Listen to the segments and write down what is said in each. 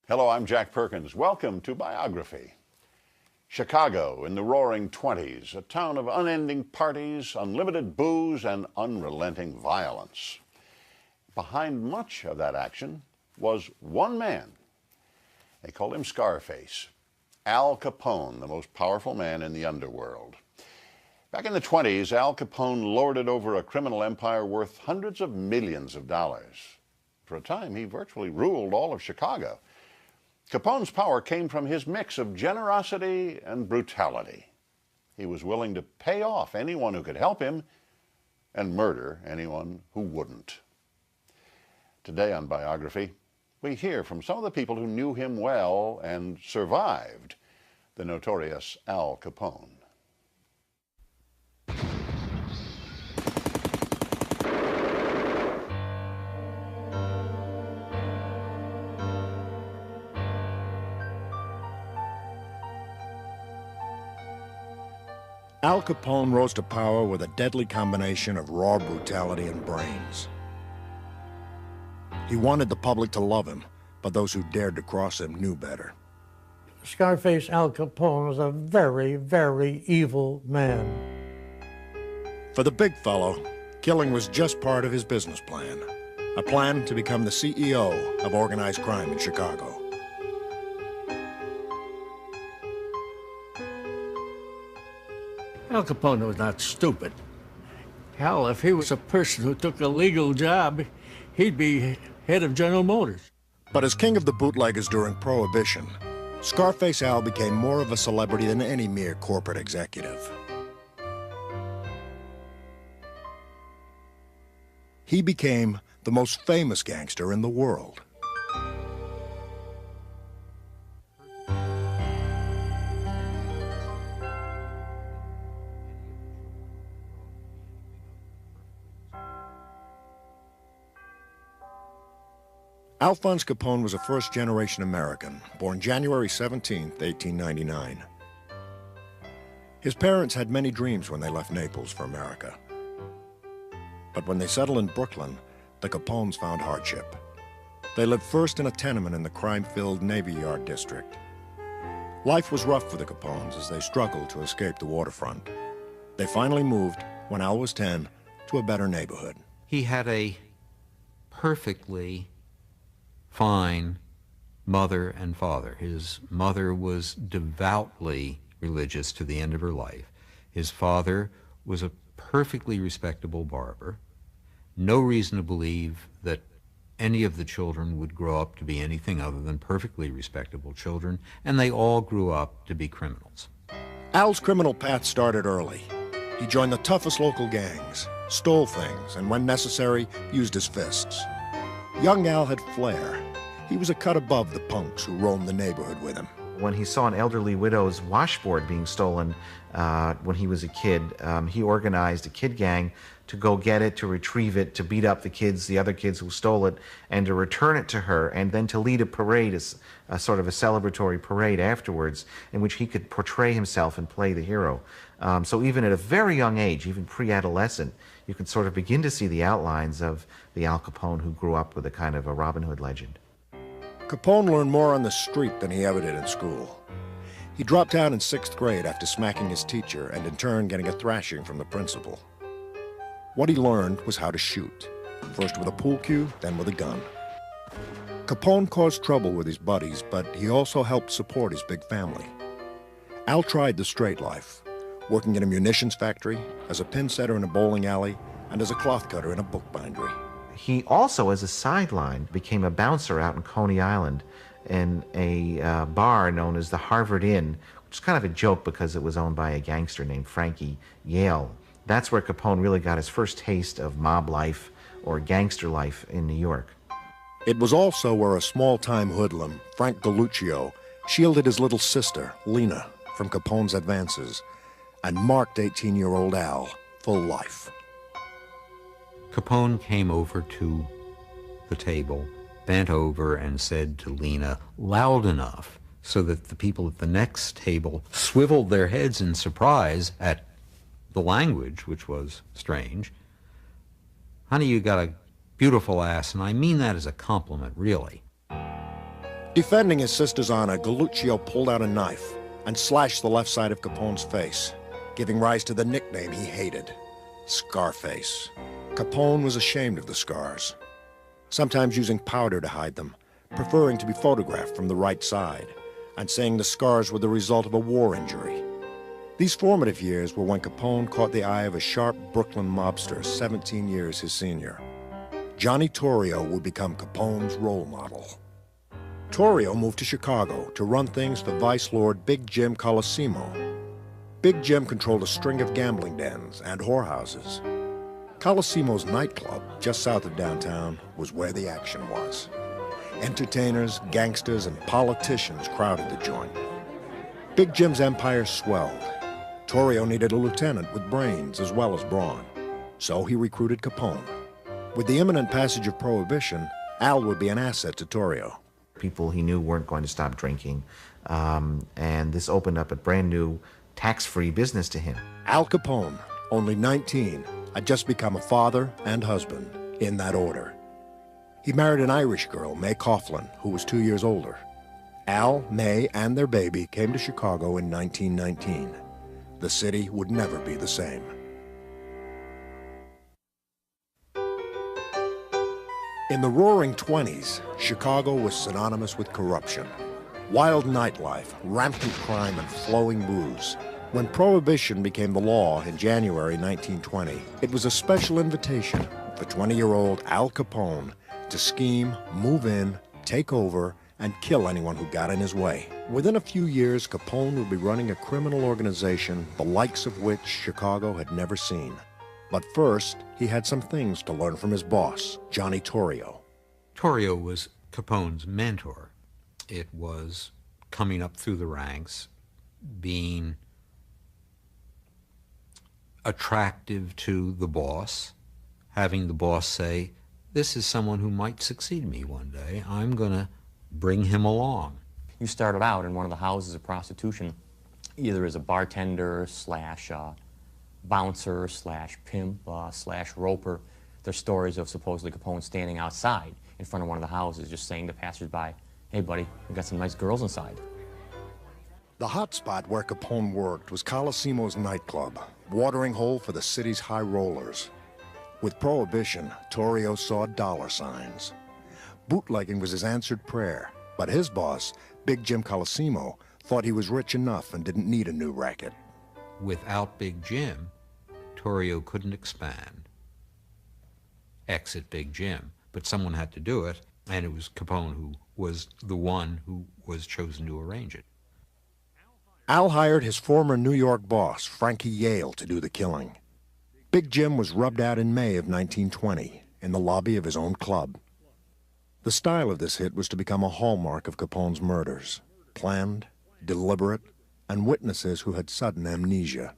Hello, I'm Jack Perkins. Welcome to Biography. Chicago in the roaring 20s, a town of unending parties, unlimited booze, and unrelenting violence. Behind much of that action was one man. They called him Scarface, Al Capone, the most powerful man in the underworld. Back in the 20s, Al Capone lorded over a criminal empire worth hundreds of millions of dollars. For a time, he virtually ruled all of Chicago. Capone's power came from his mix of generosity and brutality. He was willing to pay off anyone who could help him and murder anyone who wouldn't. Today on Biography, we hear from some of the people who knew him well and survived the notorious Al Capone. Al Capone rose to power with a deadly combination of raw brutality and brains. He wanted the public to love him, but those who dared to cross him knew better. Scarface Al Capone was a very, very evil man. For the big fellow, killing was just part of his business plan, a plan to become the CEO of organized crime in Chicago. Al Capone was not stupid. Hell, if he was a person who took a legal job, he'd be head of General Motors. But as king of the bootleggers during Prohibition, Scarface Al became more of a celebrity than any mere corporate executive. He became the most famous gangster in the world. Alphonse Capone was a first-generation American, born January 17, 1899. His parents had many dreams when they left Naples for America. But when they settled in Brooklyn, the Capones found hardship. They lived first in a tenement in the crime-filled Navy Yard district. Life was rough for the Capones as they struggled to escape the waterfront. They finally moved, when Al was 10, to a better neighborhood. He had a perfectly fine mother and father. His mother was devoutly religious to the end of her life. His father was a perfectly respectable barber. No reason to believe that any of the children would grow up to be anything other than perfectly respectable children, and they all grew up to be criminals. Al's criminal path started early. He joined the toughest local gangs, stole things, and when necessary, used his fists. Young Al had flair. He was a cut above the punks who roamed the neighborhood with him. When he saw an elderly widow's washboard being stolen when he was a kid, he organized a kid gang to go get it, to retrieve it, to beat up the other kids who stole it, and to return it to her, and then to lead a parade, a sort of a celebratory parade afterwards, in which he could portray himself and play the hero. So even at a very young age, even pre-adolescent, you could sort of begin to see the outlines of the Al Capone who grew up with a kind of a Robin Hood legend. Capone learned more on the street than he ever did in school. He dropped out in 6th grade after smacking his teacher and in turn getting a thrashing from the principal. What he learned was how to shoot, first with a pool cue, then with a gun. Capone caused trouble with his buddies, but he also helped support his big family. Al tried the straight life, working in a munitions factory, as a pin setter in a bowling alley, and as a cloth cutter in a bookbindery. He also, as a sideline, became a bouncer out in Coney Island in a bar known as the Harvard Inn, which is kind of a joke because it was owned by a gangster named Frankie Yale. That's where Capone really got his first taste of mob life or gangster life in New York. It was also where a small-time hoodlum, Frank Galluccio, shielded his little sister, Lena, from Capone's advances and marked 18-year-old Al full life. Capone came over to the table, bent over, and said to Lena, loud enough so that the people at the next table swiveled their heads in surprise at the language, which was strange. "Honey, you got a beautiful ass," and I mean that as a compliment, really. Defending his sister's honor, Galluccio pulled out a knife and slashed the left side of Capone's face, giving rise to the nickname he hated, Scarface. Capone was ashamed of the scars, sometimes using powder to hide them, preferring to be photographed from the right side, and saying the scars were the result of a war injury. These formative years were when Capone caught the eye of a sharp Brooklyn mobster 17 years his senior. Johnny Torrio would become Capone's role model. Torrio moved to Chicago to run things for Vice Lord Big Jim Colosimo. Big Jim controlled a string of gambling dens and whorehouses. Colosimo's nightclub, just south of downtown, was where the action was. Entertainers, gangsters, and politicians crowded the joint. Big Jim's empire swelled. Torrio needed a lieutenant with brains as well as brawn, so he recruited Capone. With the imminent passage of Prohibition, Al would be an asset to Torrio. People he knew weren't going to stop drinking, and this opened up a brand new tax-free business to him. Al Capone, only 19, had just become a father and husband, in that order. He married an Irish girl, May Coughlin, who was 2 years older. Al, May, and their baby came to Chicago in 1919. The city would never be the same. In the roaring 20s, Chicago was synonymous with corruption. Wild nightlife, rampant crime, and flowing booze. When Prohibition became the law in January 1920, it was a special invitation for 20-year-old Al Capone to scheme, move in, take over, and kill anyone who got in his way. Within a few years, Capone would be running a criminal organization the likes of which Chicago had never seen. But first, he had some things to learn from his boss, Johnny Torrio. Torrio was Capone's mentor. It was coming up through the ranks, being attractive to the boss, having the boss say, this is someone who might succeed me one day. I'm going to bring him along. You started out in one of the houses of prostitution, either as a bartender slash bouncer slash pimp slash roper. There's stories of supposedly Capone standing outside in front of one of the houses just saying to passersby, hey buddy, we got some nice girls inside. The hot spot where Capone worked was Colosimo's nightclub, watering hole for the city's high rollers. With Prohibition, Torrio saw dollar signs. Bootlegging was his answered prayer, but his boss, Big Jim Colosimo, thought he was rich enough and didn't need a new racket. Without Big Jim, Torrio couldn't expand. Exit Big Jim. But someone had to do it, and it was Capone who was the one who was chosen to arrange it. Al hired his former New York boss, Frankie Yale, to do the killing. Big Jim was rubbed out in May of 1920 in the lobby of his own club. The style of this hit was to become a hallmark of Capone's murders, planned, deliberate, and witnesses who had sudden amnesia.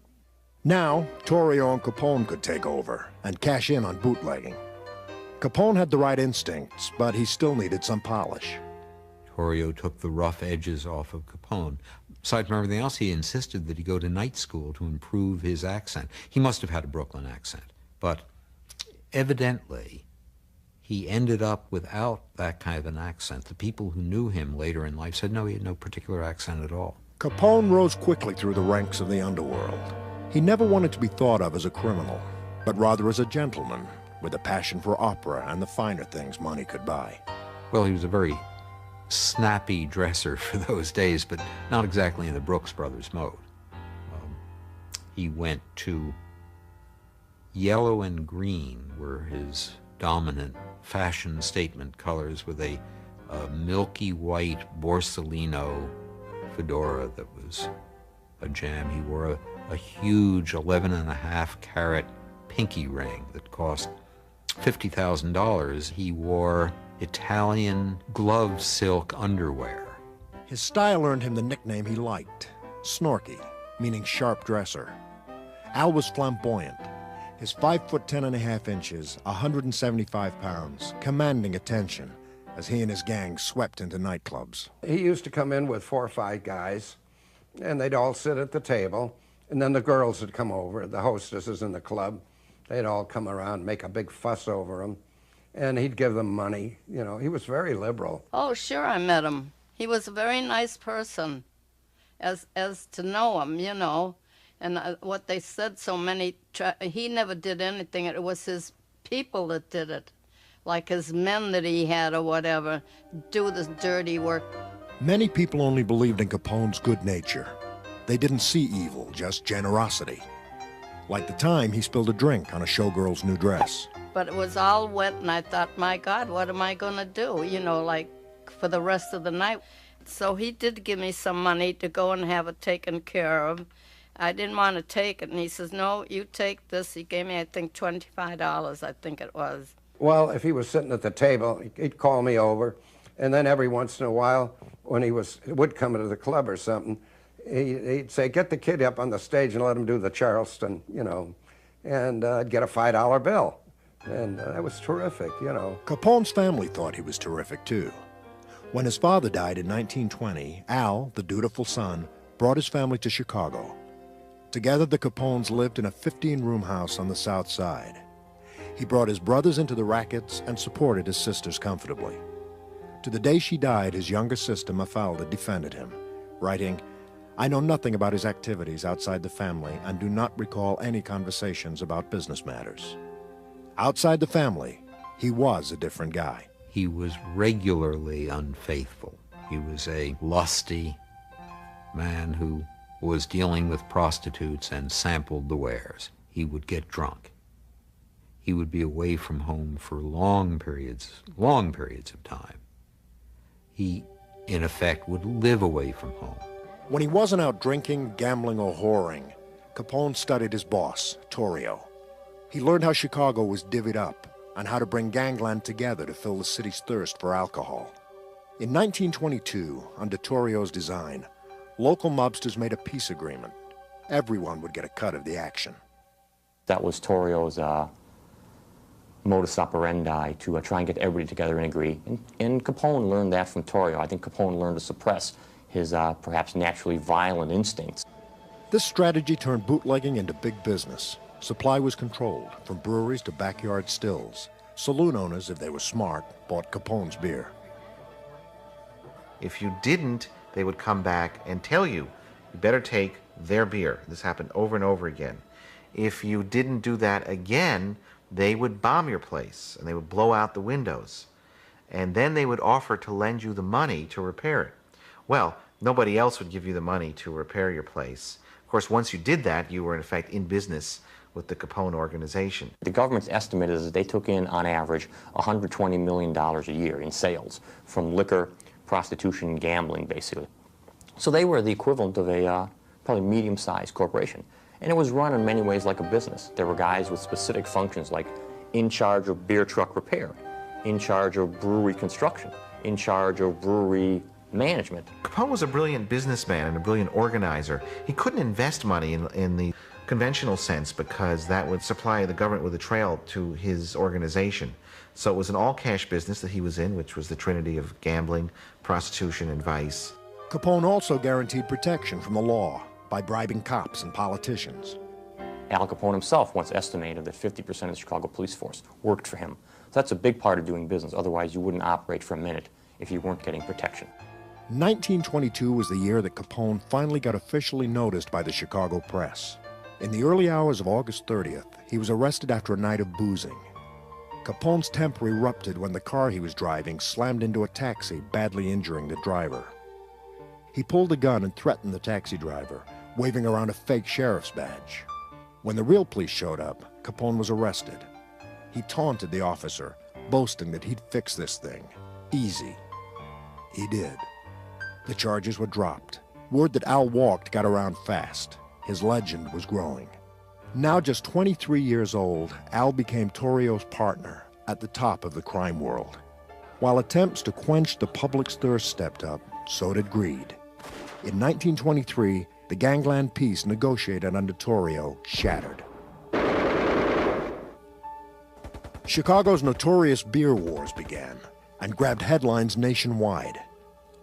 Now, Torrio and Capone could take over and cash in on bootlegging. Capone had the right instincts, but he still needed some polish. Torrio took the rough edges off of Capone. Aside from everything else, he insisted that he go to night school to improve his accent. He must have had a Brooklyn accent, but evidently he ended up without that kind of an accent. The people who knew him later in life said no, he had no particular accent at all. Capone rose quickly through the ranks of the underworld. He never wanted to be thought of as a criminal, but rather as a gentleman with a passion for opera and the finer things money could buy. Well, he was a very snappy dresser for those days, but not exactly in the Brooks Brothers mode. He went to yellow and green were his dominant fashion statement colors, with a milky white Borsalino fedora that was a jam. He wore a huge 11.5 carat pinky ring that cost $50,000. He wore Italian glove silk underwear. His style earned him the nickname he liked, Snorky, meaning sharp dresser. Al was flamboyant. His 5'10.5", 175 pounds, commanding attention as he and his gang swept into nightclubs. He used to come in with 4 or 5 guys, and they'd all sit at the table, and then the girls would come over, the hostesses in the club. They'd all come around, make a big fuss over him, and he'd give them money. You know, he was very liberal. Oh, sure, I met him. He was a very nice person, as to know him, you know. And what they said, he never did anything. It was his people that did it, like his men that he had or whatever, do this dirty work. Many people only believed in Capone's good nature. They didn't see evil, just generosity. Like the time he spilled a drink on a showgirl's new dress. But it was all wet, and I thought, my God, what am I going to do, you know, like for the rest of the night. So he did give me some money to go and have it taken care of. I didn't want to take it, and he says, no, you take this. He gave me, I think, $25, I think it was. Well, if he was sitting at the table, he'd call me over, and then every once in a while, when he would come to the club or something, he'd say, get the kid up on the stage and let him do the Charleston, you know, and I'd get a $5 bill. And that was terrific, you know. Capone's family thought he was terrific, too. When his father died in 1920, Al, the dutiful son, brought his family to Chicago. Together, the Capones lived in a 15-room house on the South Side. He brought his brothers into the rackets and supported his sisters comfortably. To the day she died, his younger sister, Mafalda, defended him, writing, I know nothing about his activities outside the family and do not recall any conversations about business matters. Outside the family, he was a different guy. He was regularly unfaithful. He was a lusty man who was dealing with prostitutes and sampled the wares. He would get drunk. He would be away from home for long periods of time. He, in effect, would live away from home. When he wasn't out drinking, gambling, or whoring, Capone studied his boss, Torrio. He learned how Chicago was divvied up and how to bring gangland together to fill the city's thirst for alcohol. In 1922, under Torrio's design, local mobsters made a peace agreement. Everyone would get a cut of the action. That was Torrio's modus operandi, to try and get everybody together and agree. And Capone learned that from Torrio. I think Capone learned to suppress his perhaps naturally violent instincts. This strategy turned bootlegging into big business. Supply was controlled, from breweries to backyard stills. Saloon owners, if they were smart, bought Capone's beer. If you didn't, they would come back and tell you, you better take their beer. This happened over and over again. If you didn't do that again, they would bomb your place and they would blow out the windows. And then they would offer to lend you the money to repair it. Well, nobody else would give you the money to repair your place. Of course, once you did that, you were in effect in business with the Capone organization. The government's estimate is that they took in, on average, $120 million a year in sales from liquor, prostitution, gambling, basically. So they were the equivalent of a probably medium-sized corporation. And it was run in many ways like a business. There were guys with specific functions, like in charge of beer truck repair, in charge of brewery construction, in charge of brewery management. Capone was a brilliant businessman and a brilliant organizer. He couldn't invest money in the conventional sense because that would supply the government with a trail to his organization. So it was an all-cash business that he was in, which was the trinity of gambling, prostitution, and vice. Capone also guaranteed protection from the law by bribing cops and politicians. Al Capone himself once estimated that 50% of the Chicago police force worked for him. So that's a big part of doing business. Otherwise, you wouldn't operate for a minute if you weren't getting protection. 1922 was the year that Capone finally got officially noticed by the Chicago press. In the early hours of August 30th, he was arrested after a night of boozing. Capone's temper erupted when the car he was driving slammed into a taxi, badly injuring the driver. He pulled a gun and threatened the taxi driver, waving around a fake sheriff's badge. When the real police showed up, Capone was arrested. He taunted the officer, boasting that he'd fix this thing. Easy. He did. The charges were dropped. Word that Al walked got around fast. His legend was growing. Now just 23 years old, Al became Torrio's partner at the top of the crime world. While attempts to quench the public's thirst stepped up, so did greed. In 1923, the gangland peace negotiated under Torrio shattered. Chicago's notorious beer wars began and grabbed headlines nationwide.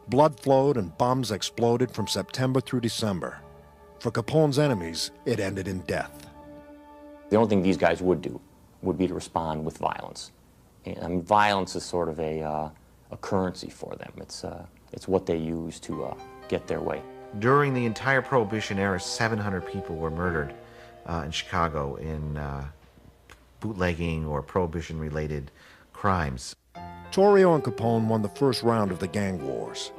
Blood flowed and bombs exploded from September through December. For Capone's enemies, it ended in death. The only thing these guys would do would be to respond with violence. And I mean, violence is sort of a currency for them. It's what they use to get their way. During the entire Prohibition era, 700 people were murdered in Chicago in bootlegging or Prohibition-related crimes. Torrio and Capone won the first round of the gang wars.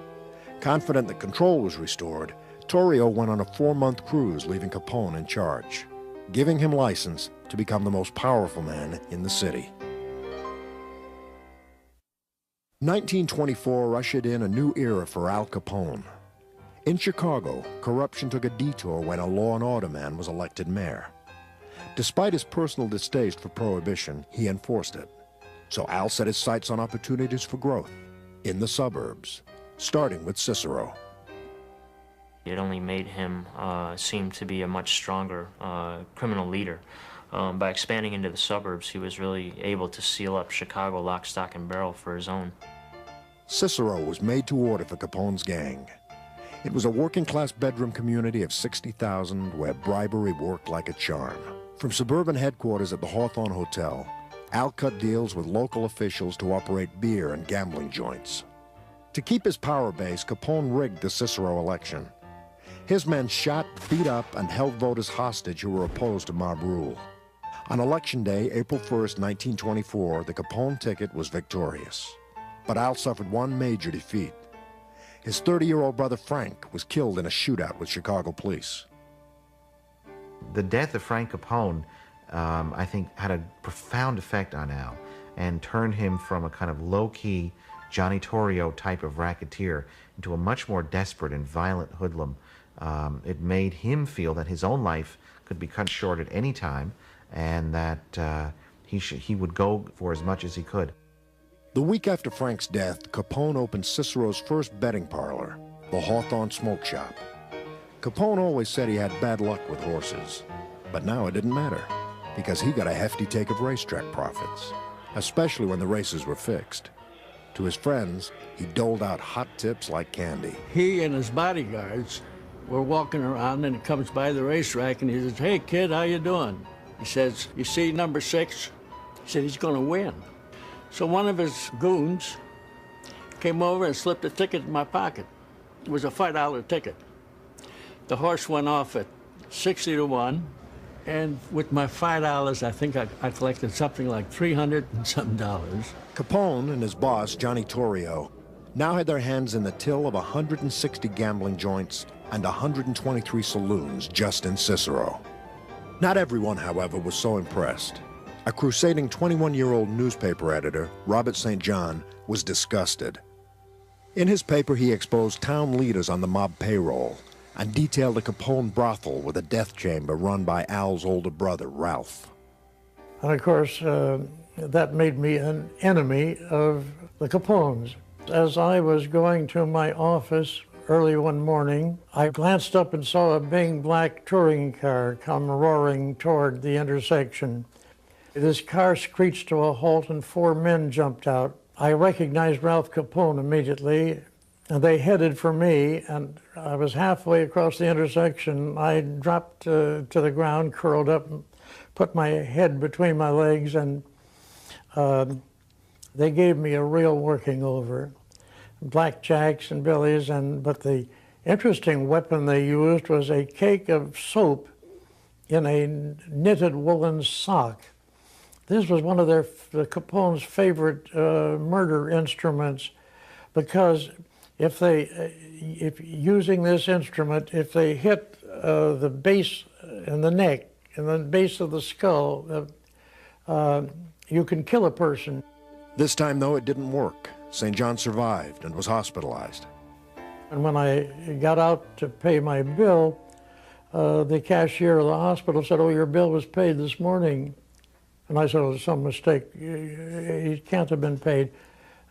Confident that control was restored, Torrio went on a 4-month cruise, leaving Capone in charge, giving him license to become the most powerful man in the city. 1924 ushered in a new era for Al Capone. In Chicago, corruption took a detour when a law and order man was elected mayor. Despite his personal distaste for prohibition, he enforced it. So Al set his sights on opportunities for growth in the suburbs, starting with Cicero. It only made him seem to be a much stronger criminal leader. By expanding into the suburbs, he was really able to seal up Chicago lock, stock, and barrel for his own. Cicero was made to order for Capone's gang. It was a working-class bedroom community of 60,000 where bribery worked like a charm. From suburban headquarters at the Hawthorne Hotel, Al cut deals with local officials to operate beer and gambling joints. To keep his power base, Capone rigged the Cicero election. His men shot, beat up, and held voters hostage who were opposed to mob rule. On Election Day, April 1st, 1924, the Capone ticket was victorious. But Al suffered one major defeat. His 30-year-old brother Frank was killed in a shootout with Chicago police. The death of Frank Capone, I think, had a profound effect on Al and turned him from a kind of low-key Johnny Torrio type of racketeer into a much more desperate and violent hoodlum. It made him feel that his own life could be cut short at any time and that he would go for as much as he could. The week after Frank's death, Capone opened Cicero's first betting parlor, the Hawthorne Smoke Shop. Capone always said he had bad luck with horses, but now it didn't matter because he got a hefty take of racetrack profits, especially when the races were fixed. To his friends, he doled out hot tips like candy. He and his bodyguards were walking around, and he comes by the racetrack, and he says, "Hey, kid, how you doing?" He says, "You see number 6? He said, "He's going to win." So one of his goons came over and slipped a ticket in my pocket. It was a $5 ticket. The horse went off at 60 to 1, and with my $5, I think I collected something like $300 and some dollars. Capone and his boss, Johnny Torrio, now had their hands in the till of 160 gambling joints and 123 saloons just in Cicero. Not everyone, however, was so impressed. A crusading 21-year-old newspaper editor, Robert St. John, was disgusted. In his paper, he exposed town leaders on the mob payroll and detailed a Capone brothel with a death chamber run by Al's older brother, Ralph. And of course, that made me an enemy of the Capones. As I was going to my office early one morning, I glanced up and saw a big black touring car come roaring toward the intersection. This car screeched to a halt and 4 men jumped out. I recognized Ralph Capone immediately, and they headed for me, and I was halfway across the intersection. I dropped to the ground, curled up, and put my head between my legs, and they gave me a real working over. Blackjacks and billies, but the interesting weapon they used was a cake of soap in a knitted woolen sock. This was one of the Capone's favorite murder instruments, because if using this instrument, if they hit the base and the neck and the base of the skull, you can kill a person. This time, though, it didn't work. St. John survived and was hospitalized. And when I got out to pay my bill, the cashier of the hospital said, "Oh, your bill was paid this morning." And I said, "Oh, there's some mistake. It can't have been paid."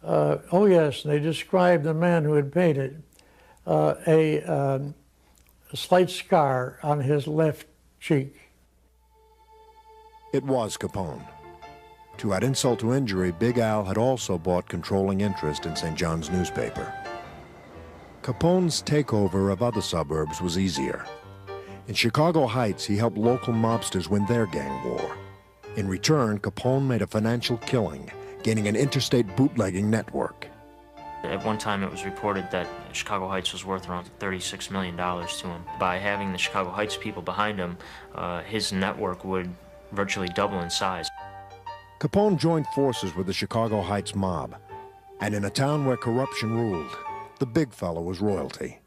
"Oh, yes." And they described the man who had paid it. A slight scar on his left cheek. It was Capone. To add insult to injury, Big Al had also bought controlling interest in St. John's newspaper. Capone's takeover of other suburbs was easier. In Chicago Heights, he helped local mobsters win their gang war. In return, Capone made a financial killing, gaining an interstate bootlegging network. At one time, it was reported that Chicago Heights was worth around $36 million to him. By having the Chicago Heights people behind him, his network would virtually double in size. Capone joined forces with the Chicago Heights mob, and in a town where corruption ruled, the big fella was royalty.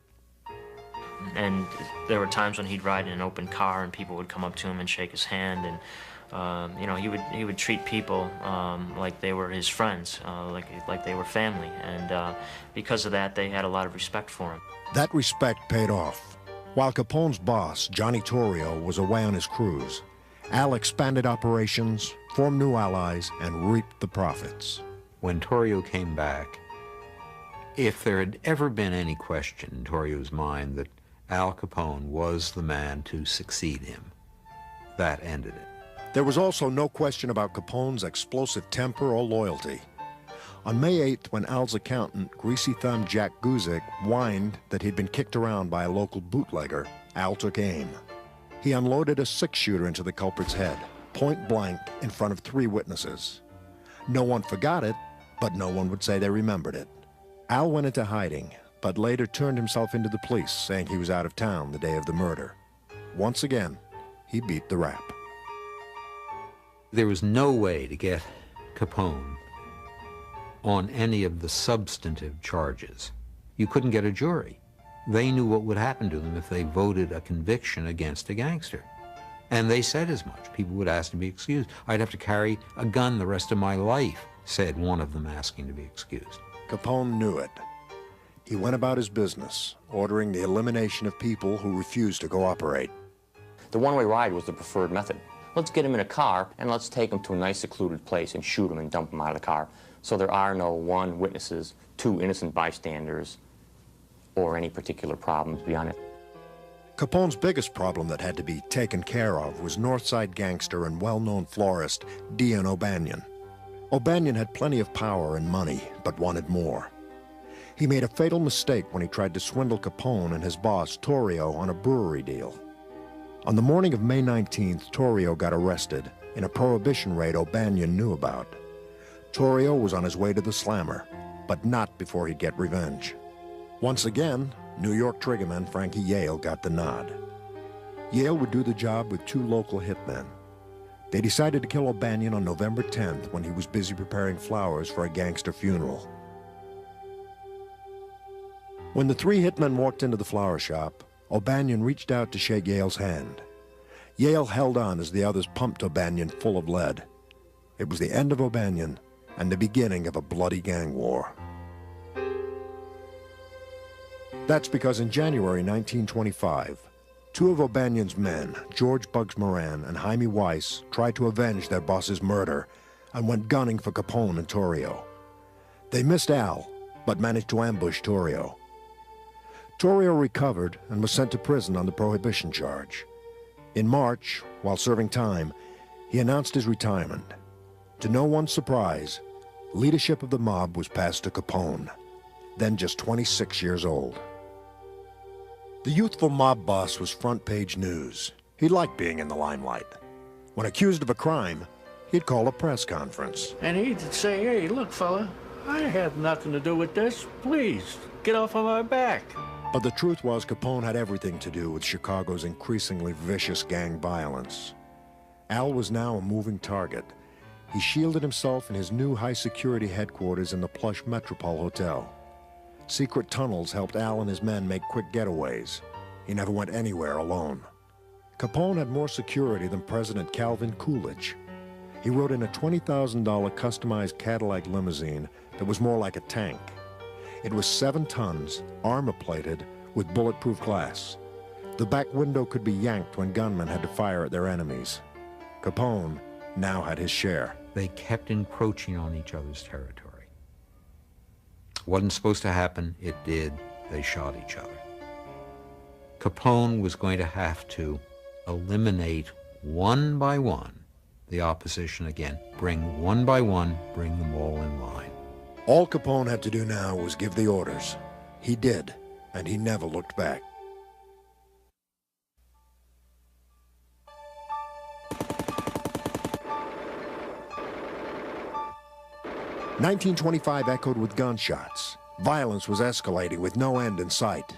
And there were times when he'd ride in an open car and people would come up to him and shake his hand, and you know, he would treat people like they were his friends, like they were family, and because of that, they had a lot of respect for him. That respect paid off. While Capone's boss, Johnny Torrio, was away on his cruise, Al expanded operations, formed new allies, and reaped the profits. When Torrio came back, if there had ever been any question in Torrio's mind that Al Capone was the man to succeed him, that ended it. There was also no question about Capone's explosive temper or loyalty. On May 8th, when Al's accountant, Greasy Thumb Jack Guzik, whined that he'd been kicked around by a local bootlegger, Al took aim. He unloaded a six-shooter into the culprit's head, point blank, in front of 3 witnesses. No one forgot it, but no one would say they remembered it. Al went into hiding, but later turned himself into the police, saying he was out of town the day of the murder. Once again, he beat the rap. There was no way to get Capone on any of the substantive charges. You couldn't get a jury. They knew what would happen to them if they voted a conviction against a gangster. And they said as much. People would ask to be excused. I'd have to carry a gun the rest of my life, said one of them asking to be excused. Capone knew it. He went about his business, ordering the elimination of people who refused to cooperate. The one-way ride was the preferred method. Let's get him in a car and let's take him to a nice secluded place and shoot him and dump him out of the car. So there are no 1 witnesses, 2 innocent bystanders, or any particular problems beyond it. Capone's biggest problem that had to be taken care of was Northside gangster and well-known florist Dion O'Banion. O'Banion had plenty of power and money, but wanted more. He made a fatal mistake when he tried to swindle Capone and his boss, Torrio, on a brewery deal. On the morning of May 19th, Torrio got arrested in a prohibition raid O'Banion knew about. Torrio was on his way to the slammer, but not before he'd get revenge. Once again, New York triggerman Frankie Yale got the nod. Yale would do the job with 2 local hitmen. They decided to kill O'Banion on November 10th when he was busy preparing flowers for a gangster funeral. When the 3 hitmen walked into the flower shop, O'Banion reached out to shake Yale's hand. Yale held on as the others pumped O'Banion full of lead. It was the end of O'Banion and the beginning of a bloody gang war. That's because in January 1925, 2 of O'Banion's men, George Bugs Moran and Jaime Weiss, tried to avenge their boss's murder and went gunning for Capone and Torrio. They missed Al, but managed to ambush Torrio. Torrio recovered and was sent to prison on the prohibition charge. In March, while serving time, he announced his retirement. To no one's surprise, leadership of the mob was passed to Capone, then just 26 years old. The youthful mob boss was front-page news. He liked being in the limelight. When accused of a crime, he'd call a press conference. And he'd say, hey, look, fella, I had nothing to do with this. Please, get off of my back. But the truth was Capone had everything to do with Chicago's increasingly vicious gang violence. Al was now a moving target. He shielded himself in his new high-security headquarters in the plush Metropole Hotel. Secret tunnels helped Al and his men make quick getaways. He never went anywhere alone. Capone had more security than President Calvin Coolidge. He rode in a $20,000 customized Cadillac limousine that was more like a tank. It was 7 tons, armor-plated, with bulletproof glass. The back window could be yanked when gunmen had to fire at their enemies. Capone now had his share. They kept encroaching on each other's territory. Wasn't supposed to happen, it did. They shot each other. Capone was going to have to eliminate one by one the opposition again. Bring one by one, bring them all in line. All Capone had to do now was give the orders. He did, and he never looked back. "1925 echoed with gunshots. Violence was escalating with no end in sight.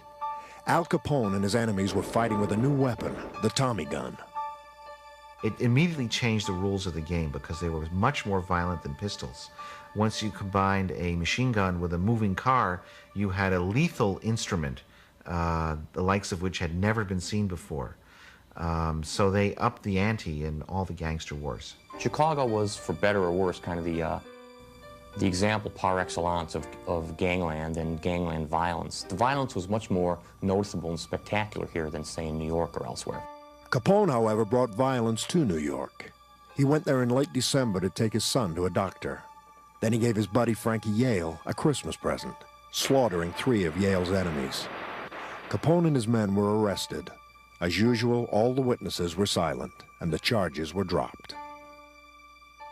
Al Capone and his enemies were fighting with a new weapon, the Tommy gun. It immediately changed the rules of the game because they were much more violent than pistols. Once you combined a machine gun with a moving car, you had a lethal instrument, the likes of which had never been seen before. So they upped the ante in all the gangster wars. Chicago was, for better or worse, kind of the example par excellence of gangland and gangland violence. The violence was much more noticeable and spectacular here than, say, in New York or elsewhere. Capone, however, brought violence to New York. He went there in late December to take his son to a doctor. Then he gave his buddy Frankie Yale a Christmas present, slaughtering 3 of Yale's enemies. Capone and his men were arrested. As usual, all the witnesses were silent, and the charges were dropped.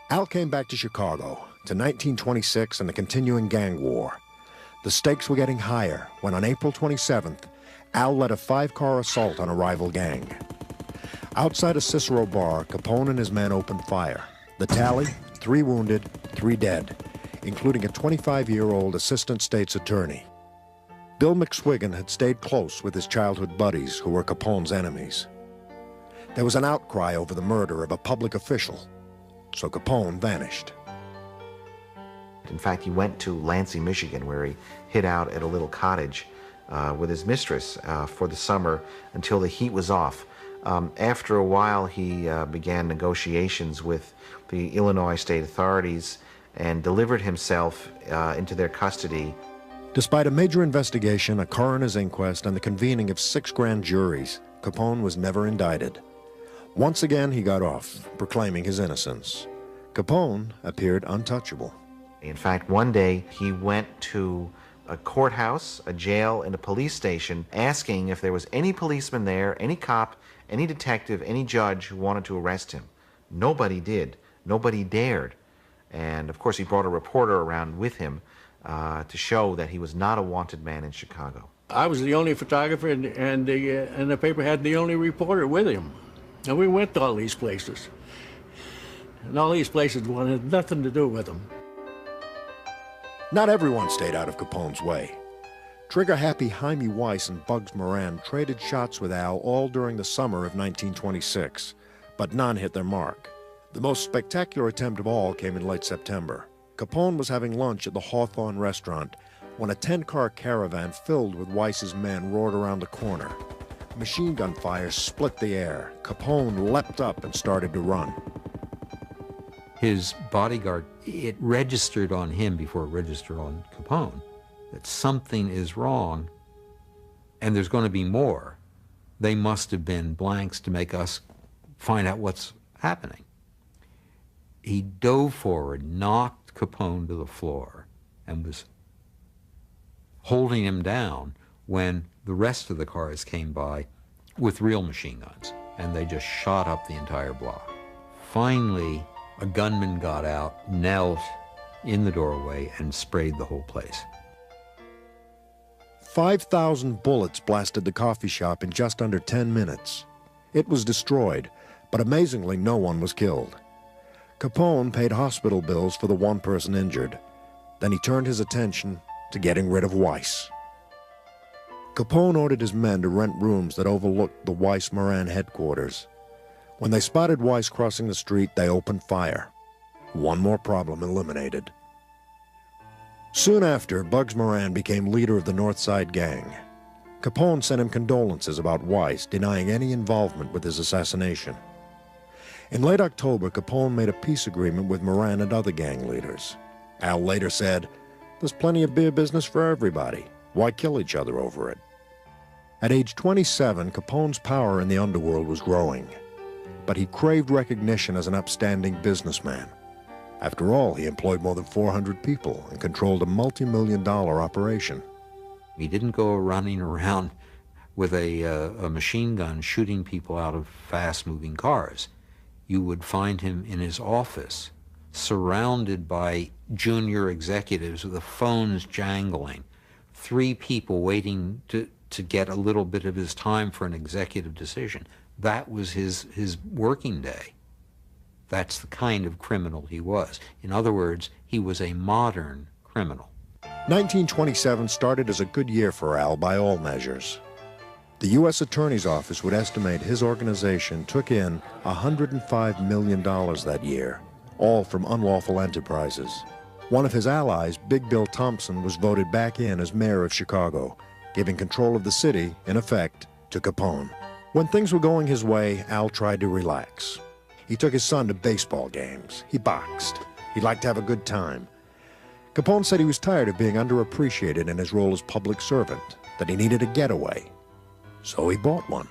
Al came back to Chicago, to 1926 and the continuing gang war. The stakes were getting higher when on April 27th, Al led a 5-car assault on a rival gang. Outside a Cicero bar, Capone and his men opened fire. The tally, 3 wounded, 3 dead, including a 25-year-old assistant state's attorney. Bill McSwiggan had stayed close with his childhood buddies who were Capone's enemies. There was an outcry over the murder of a public official, so Capone vanished. In fact, he went to Lansing, Michigan, where he hid out at a little cottage with his mistress for the summer until the heat was off. After a while, he began negotiations with the Illinois state authorities and delivered himself into their custody. Despite a major investigation, a coroner's inquest, and the convening of 6 grand juries, Capone was never indicted. Once again, he got off, proclaiming his innocence. Capone appeared untouchable. In fact, one day he went to a courthouse, a jail, and a police station asking if there was any policeman there, any cop, any detective, any judge who wanted to arrest him. Nobody did. Nobody dared. And of course, he brought a reporter around with him to show that he was not a wanted man in Chicago. I was the only photographer, and the paper had the only reporter with him. And we went to all these places. And all these places wanted nothing to do with him. Not everyone stayed out of Capone's way. Trigger-happy Jaime Weiss and Bugs Moran traded shots with Al all during the summer of 1926, but none hit their mark. The most spectacular attempt of all came in late September. Capone was having lunch at the Hawthorne restaurant when a 10-car caravan filled with Weiss's men roared around the corner. Machine gun fire split the air. Capone leapt up and started to run. His bodyguard, it registered on him before it registered on Capone that something is wrong and there's going to be more. They must have been blanks to make us find out what's happening. He dove forward, knocked Capone to the floor, and was holding him down when the rest of the cars came by with real machine guns, and they just shot up the entire block. Finally, a gunman got out, knelt in the doorway, and sprayed the whole place. 5,000 bullets blasted the coffee shop in just under 10 minutes. It was destroyed, but amazingly no one was killed. Capone paid hospital bills for the one person injured. Then he turned his attention to getting rid of Weiss. Capone ordered his men to rent rooms that overlooked the Weiss-Moran headquarters. When they spotted Weiss crossing the street, they opened fire. One more problem eliminated. Soon after, Bugs Moran became leader of the North Side Gang. Capone sent him condolences about Weiss, denying any involvement with his assassination. In late October, Capone made a peace agreement with Moran and other gang leaders. Al later said, "There's plenty of beer business for everybody. Why kill each other over it?" At age 27, Capone's power in the underworld was growing, but he craved recognition as an upstanding businessman. After all, he employed more than 400 people and controlled a multi-million-dollar operation. He didn't go running around with a machine gun shooting people out of fast-moving cars. You would find him in his office, surrounded by junior executives with the phones jangling, 3 people waiting to get a little bit of his time for an executive decision. That was his working day. That's the kind of criminal he was. In other words, he was a modern criminal. 1927 started as a good year for Al by all measures. The U.S. Attorney's Office would estimate his organization took in $105 million that year, all from unlawful enterprises. One of his allies, Big Bill Thompson, was voted back in as mayor of Chicago, giving control of the city, in effect, to Capone. When things were going his way, Al tried to relax. He took his son to baseball games. He boxed. He liked to have a good time. Capone said he was tired of being underappreciated in his role as public servant, that he needed a getaway. So he bought one.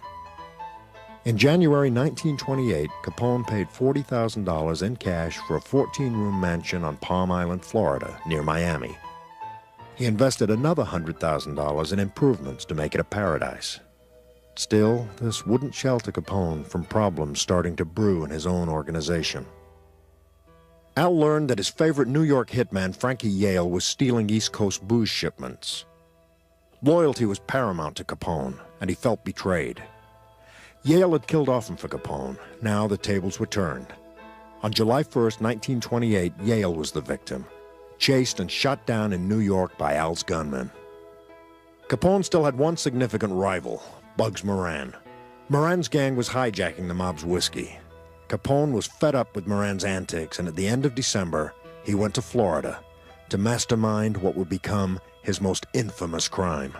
In January 1928, Capone paid $40,000 in cash for a 14-room mansion on Palm Island, Florida, near Miami. He invested another $100,000 in improvements to make it a paradise. Still, this wouldn't shelter Capone from problems starting to brew in his own organization. Al learned that his favorite New York hitman, Frankie Yale, was stealing East Coast booze shipments. Loyalty was paramount to Capone, and he felt betrayed. Yale had killed often for Capone. Now the tables were turned. On July 1st, 1928, Yale was the victim, chased and shot down in New York by Al's gunmen. Capone still had one significant rival, Bugs Moran. Moran's gang was hijacking the mob's whiskey. Capone was fed up with Moran's antics, and at the end of December, he went to Florida to mastermind what would become his most infamous crime.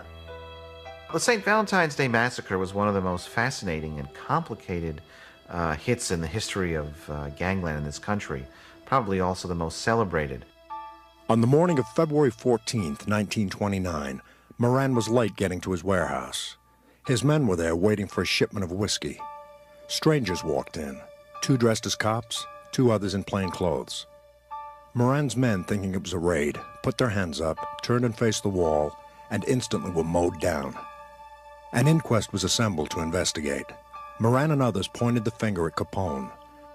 The St. Valentine's Day Massacre was one of the most fascinating and complicated hits in the history of gangland in this country, probably also the most celebrated. On the morning of February 14th, 1929, Moran was late getting to his warehouse. His men were there waiting for a shipment of whiskey. Strangers walked in, 2 dressed as cops, 2 others in plain clothes. Moran's men, thinking it was a raid, put their hands up, turned and faced the wall, and instantly were mowed down. An inquest was assembled to investigate. Moran and others pointed the finger at Capone,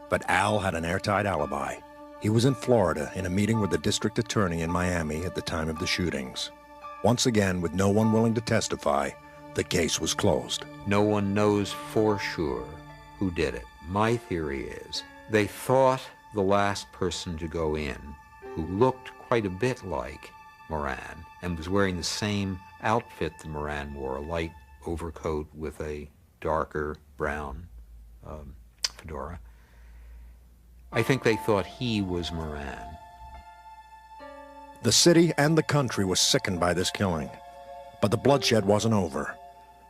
but Al had an airtight alibi. He was in Florida in a meeting with the district attorney in Miami at the time of the shootings. Once again, with no one willing to testify, the case was closed. No one knows for sure who did it. My theory is they thought the last person to go in, who looked quite a bit like Moran and was wearing the same outfit that Moran wore, a light overcoat with a darker brown fedora. I think they thought he was Moran. The city and the country was sickened by this killing, but the bloodshed wasn't over.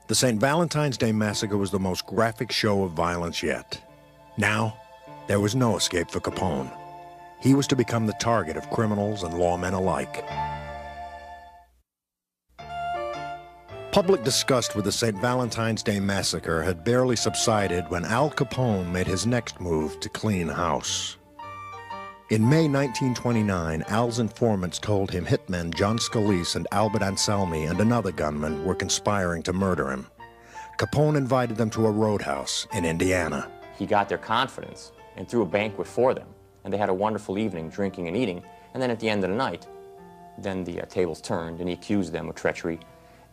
The St. Valentine's Day Massacre was the most graphic show of violence yet. Now, there was no escape for Capone. He was to become the target of criminals and lawmen alike. Public disgust with the St. Valentine's Day Massacre had barely subsided when Al Capone made his next move to clean house. In May 1929, Al's informants told him hitmen John Scalise and Albert Anselmi and another gunman were conspiring to murder him. Capone invited them to a roadhouse in Indiana. He got their confidence and threw a banquet for them, and they had a wonderful evening drinking and eating, and then at the end of the night, then the tables turned and he accused them of treachery,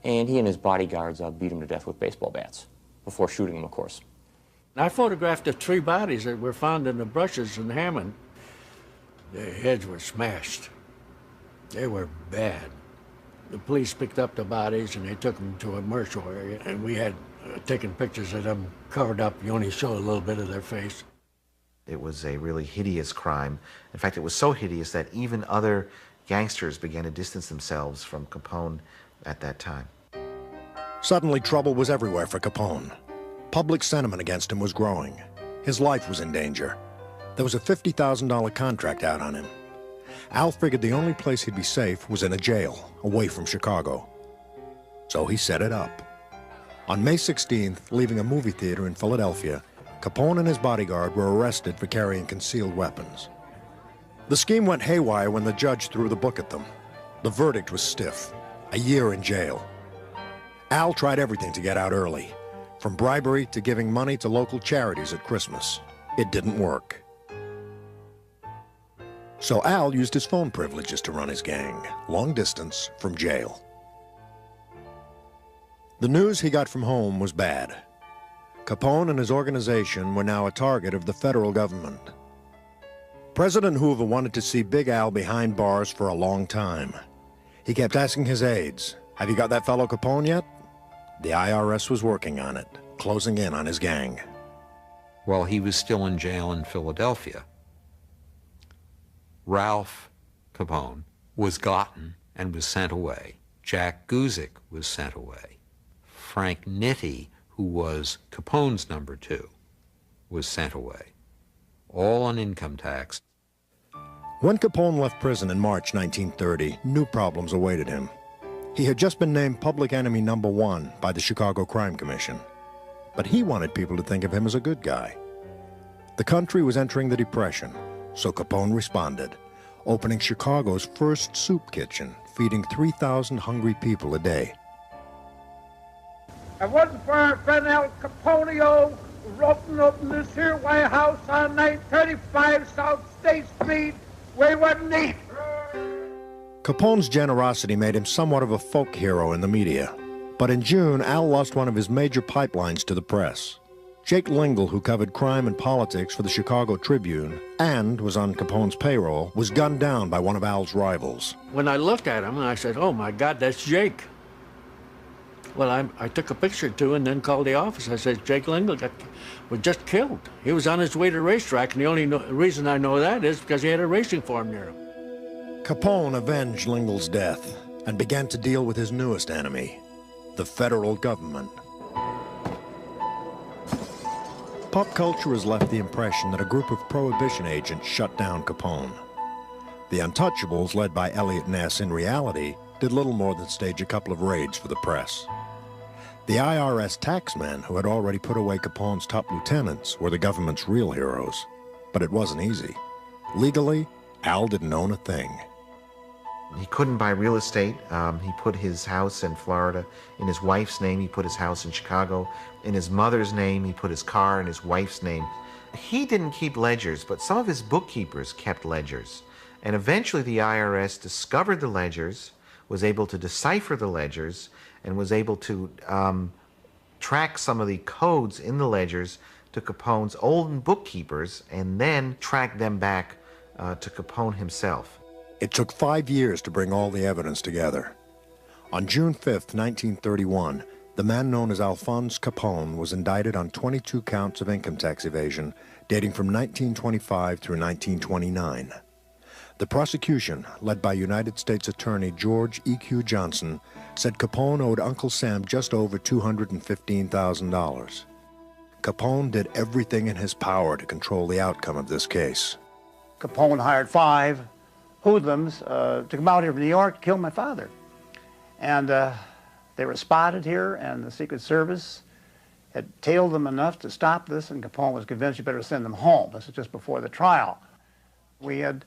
and he and his bodyguards beat him to death with baseball bats, before shooting him, of course. I photographed the 3 bodies that were found in the brushes in Hammond. Their heads were smashed. They were bad. The police picked up the bodies and they took them to a mortuary, and we had taken pictures of them covered up. You only show a little bit of their face. It was a really hideous crime. In fact, it was so hideous that even other gangsters began to distance themselves from Capone at that time. Suddenly, trouble was everywhere for Capone. Public sentiment against him was growing. His life was in danger. There was a $50,000 contract out on him. Al figured the only place he'd be safe was in a jail, away from Chicago. So he set it up. On May 16th, leaving a movie theater in Philadelphia, Capone and his bodyguard were arrested for carrying concealed weapons. The scheme went haywire when the judge threw the book at them. The verdict was stiff: a year in jail. Al tried everything to get out early, from bribery to giving money to local charities at Christmas. It didn't work. So Al used his phone privileges to run his gang, long distance from jail. The news he got from home was bad. Capone and his organization were now a target of the federal government. President Hoover wanted to see Big Al behind bars for a long time. He kept asking his aides, "Have you got that fellow Capone yet?" The IRS was working on it, closing in on his gang. While he was still in jail in Philadelphia, Ralph Capone was gotten and was sent away. Jack Guzik was sent away. Frank Nitti, who was Capone's number 2, was sent away, all on income tax. When Capone left prison in March 1930, new problems awaited him. He had just been named public enemy number 1 by the Chicago Crime Commission, but he wanted people to think of him as a good guy. The country was entering the Depression, so Capone responded, opening Chicago's first soup kitchen, feeding 3,000 hungry people a day. If it wasn't for our friend Al Capone open this here White House on 935 South State Street, we wouldn't eat. Capone's generosity made him somewhat of a folk hero in the media. But in June, Al lost one of his major pipelines to the press. Jake Lingle, who covered crime and politics for the Chicago Tribune and was on Capone's payroll, was gunned down by one of Al's rivals. When I looked at him, I said, "Oh my God, that's Jake." Well, I took a picture too and then called the office. I said, "Jake Lingle was just killed. He was on his way to the racetrack, and the only reason I know that is because he had a racing farm near him." Capone avenged Lingle's death and began to deal with his newest enemy, the federal government. Pop culture has left the impression that a group of Prohibition agents shut down Capone. The Untouchables, led by Elliot Ness, in reality, did little more than stage a couple of raids for the press. The IRS taxmen, who had already put away Capone's top lieutenants, were the government's real heroes. But it wasn't easy. Legally, Al didn't own a thing. He couldn't buy real estate. He put his house in Florida in his wife's name. He put his house in Chicago in his mother's name. He put his car in his wife's name. He didn't keep ledgers, but some of his bookkeepers kept ledgers. And eventually the IRS discovered the ledgers, was able to decipher the ledgers, and was able to track some of the codes in the ledgers to Capone's old bookkeepers and then track them back to Capone himself. It took 5 years to bring all the evidence together. On June 5th, 1931, the man known as Alphonse Capone was indicted on 22 counts of income tax evasion dating from 1925 through 1929. The prosecution, led by United States Attorney George E.Q. Johnson, said Capone owed Uncle Sam just over $215,000. Capone did everything in his power to control the outcome of this case. Capone hired 5 hoodlums to come out here from New York to kill my father. And they were spotted here, and the Secret Service had tailed them enough to stop this, and Capone was convinced you better send them home. This was just before the trial. We had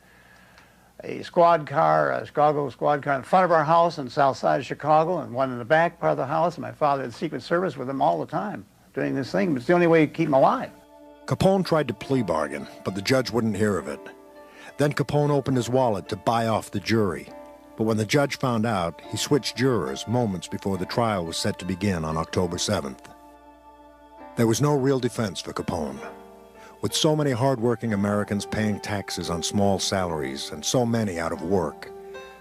a squad car, a Chicago squad car in front of our house on the south side of Chicago, and one in the back part of the house, and my father had Secret Service with him all the time doing this thing. It's the only way to keep him alive. Capone tried to plea bargain, but the judge wouldn't hear of it. Then Capone opened his wallet to buy off the jury. But when the judge found out, he switched jurors moments before the trial was set to begin on October 7th. There was no real defense for Capone. With so many hardworking Americans paying taxes on small salaries and so many out of work,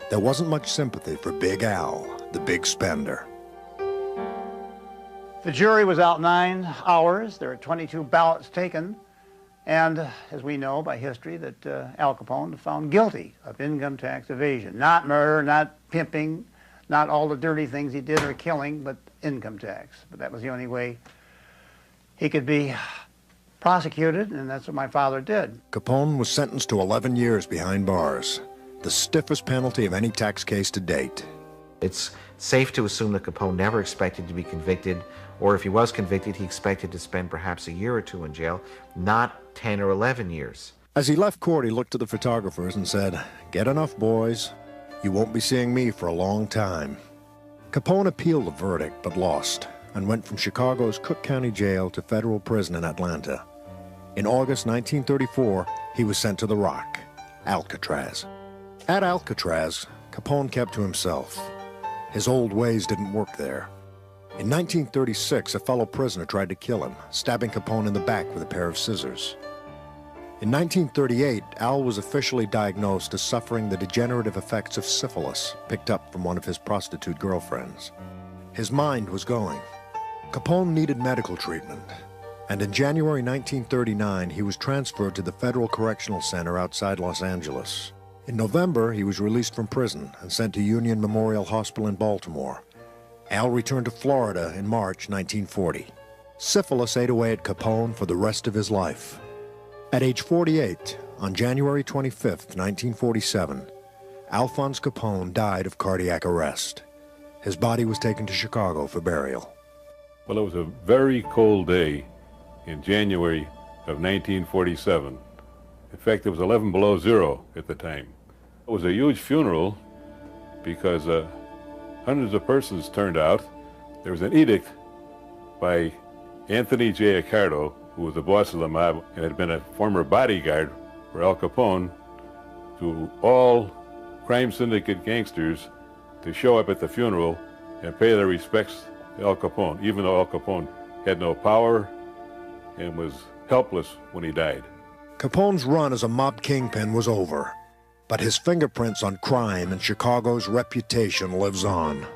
there wasn't much sympathy for Big Al, the big spender. The jury was out 9 hours. There were 22 ballots taken. And as we know by history, that Al Capone was found guilty of income tax evasion. Not murder, not pimping, not all the dirty things he did or killing, but income tax. But that was the only way he could be prosecuted, and that's what my father did. Capone was sentenced to 11 years behind bars, the stiffest penalty of any tax case to date. It's safe to assume that Capone never expected to be convicted, or if he was convicted, he expected to spend perhaps a year or 2 in jail, not 10 or 11 years. As he left court, he looked at the photographers and said, "Get enough, boys. You won't be seeing me for a long time." Capone appealed the verdict, but lost, and went from Chicago's Cook County Jail to federal prison in Atlanta. In August 1934, he was sent to the Rock, Alcatraz. At Alcatraz, Capone kept to himself. His old ways didn't work there. In 1936, a fellow prisoner tried to kill him, stabbing Capone in the back with a pair of scissors. In 1938, Al was officially diagnosed as suffering the degenerative effects of syphilis, picked up from one of his prostitute girlfriends. His mind was going. Capone needed medical treatment, and in January 1939, he was transferred to the Federal Correctional Center outside Los Angeles. In November, he was released from prison and sent to Union Memorial Hospital in Baltimore. Al returned to Florida in March 1940. Syphilis ate away at Capone for the rest of his life. At age 48, on January 25, 1947, Alphonse Capone died of cardiac arrest. His body was taken to Chicago for burial. Well, it was a very cold day in January of 1947. In fact, it was 11 below zero at the time. It was a huge funeral because hundreds of persons turned out. There was an edict by Anthony J. Accardo, who was the boss of the mob and had been a former bodyguard for Al Capone, to all crime syndicate gangsters to show up at the funeral and pay their respects to Al Capone, even though Al Capone had no power and was helpless when he died. Capone's run as a mob kingpin was over, but his fingerprints on crime and Chicago's reputation lives on.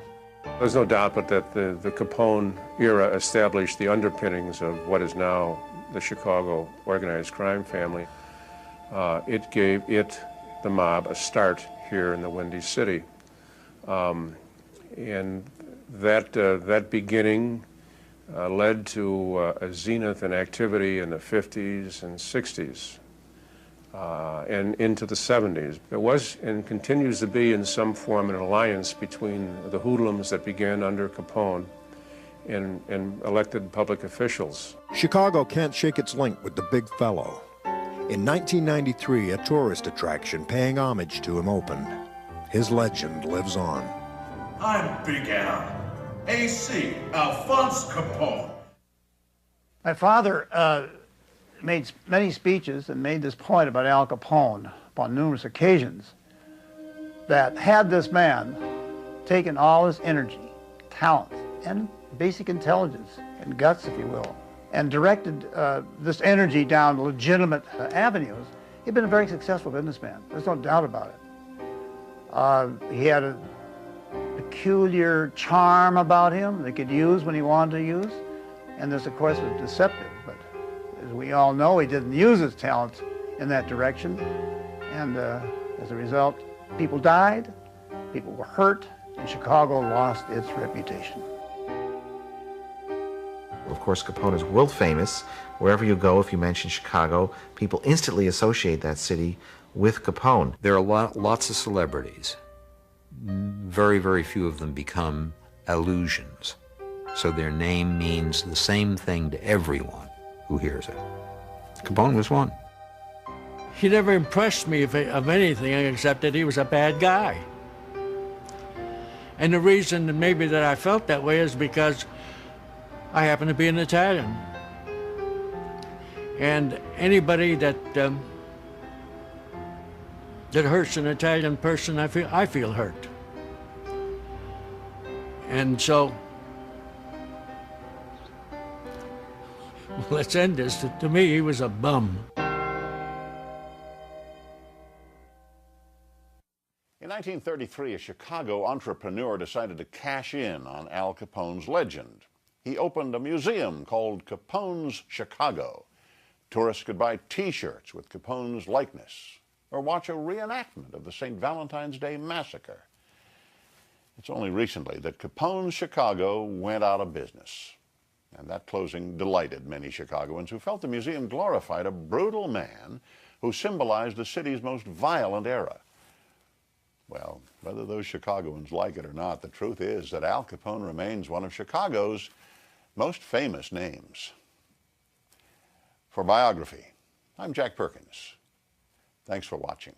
There's no doubt but that the Capone era established the underpinnings of what is now the Chicago organized crime family. It gave the mob, a start here in the Windy City. And that beginning led to a zenith in activity in the 50s and 60s and into the 70s. There was and continues to be in some form an alliance between the hoodlums that began under Capone and elected public officials. Chicago can't shake its link with the big fellow. In 1993, a tourist attraction paying homage to him opened. His legend lives on. I'm Big Al, A.C. Alphonse Capone. My father made many speeches and made this point about Al Capone upon numerous occasions, that had this man taken all his energy, talent, and basic intelligence and guts, if you will, and directed this energy down legitimate avenues, he'd been a very successful businessman. There's no doubt about it. He had a peculiar charm about him that he could use when he wanted to use, and this, of course, was deceptive. But as we all know, he didn't use his talent in that direction, and as a result, people died, people were hurt, and Chicago lost its reputation. Of course, Capone is world famous. Wherever you go, if you mention Chicago, people instantly associate that city with Capone. There are lots of celebrities. Very, very few of them become allusions. So their name means the same thing to everyone who hears it. Capone was one. He never impressed me of anything except that he was a bad guy. And the reason maybe that I felt that way is because I happen to be an Italian. And anybody that hurts an Italian person, I feel hurt. And so, let's end this. To me, he was a bum. In 1933, a Chicago entrepreneur decided to cash in on Al Capone's legend. He opened a museum called Capone's Chicago. Tourists could buy T-shirts with Capone's likeness or watch a reenactment of the St. Valentine's Day Massacre. It's only recently that Capone's Chicago went out of business, and that closing delighted many Chicagoans who felt the museum glorified a brutal man who symbolized the city's most violent era. Well, whether those Chicagoans like it or not, the truth is that Al Capone remains one of Chicago's most famous names. For Biography, I'm Jack Perkins. Thanks for watching.